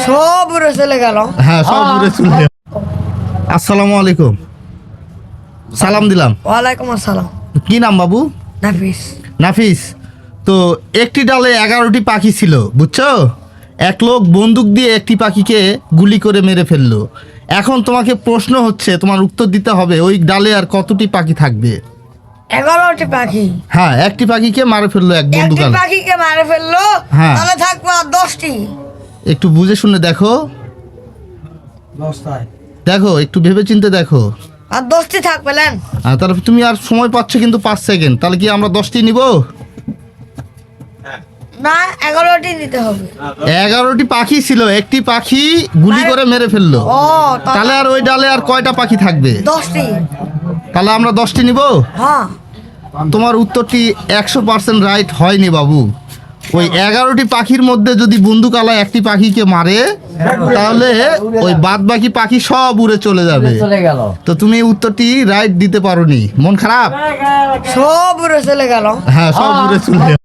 সব উড়ে চলে গেল। হ্যাঁ, সব উড়ে চলে গেল। আসসালামু আলাইকুম। সালাম দিলাম। ওয়ালাইকুম আসসালাম। কি নাম বাবু? নাফিস। নাফিস। তো একটি ডালে 11টি পাখি ছিল, বুঝছো? এক লোক বন্দুক দিয়ে একটি পাখিকে গুলি করে মেরে ফেললো। এখন তোমাকে প্রশ্ন হচ্ছে, তোমার উত্তর দিতে হবে ওই ডালে আর কতটি পাখি থাকবে। 11টি পাখি। হ্যাঁ, একটি পাখিকে মারে ফেললো এক একটি বন্দুকাল। পাখিকে মারে ফেললো, হ্যাঁ। তাহলে থাকবে আর 10টি। একটু বুঝে শুনে দেখো, দেখো একটু ভেবে চিন্তে দেখো। আর 10টি থাকবে লেন। তাহলে তুমি আর সময় পাচ্ছ কিন্তু 5 সেকেন্ড। তাহলে কি আমরা 10টি নিব? না, 11টি নিতে হবে। 11টি পাখি ছিল, একটি পাখি গুলি করে মেরে ফেললো। ও, তাহলে আর ওই ডালে আর কয়টা পাখি থাকবে? 10টি। তাহলে আমরা 10টি নিব। হ্যাঁ। তোমার উত্তরটি 100% রাইট হয়নি বাবু। ওই 11টি পাখির মধ্যে যদি বন্দুকালা একটি পাখিকে মারে, তাহলে ওই বাদ বাকি পাখি সব উড়ে চলে যাবে। তো তুমি এই উত্তরটি রাইট দিতে পারোনি, মন খারাপ? সব উড়ে চলে গেল। হ্যাঁ, সব উড়ে চলে যাবে।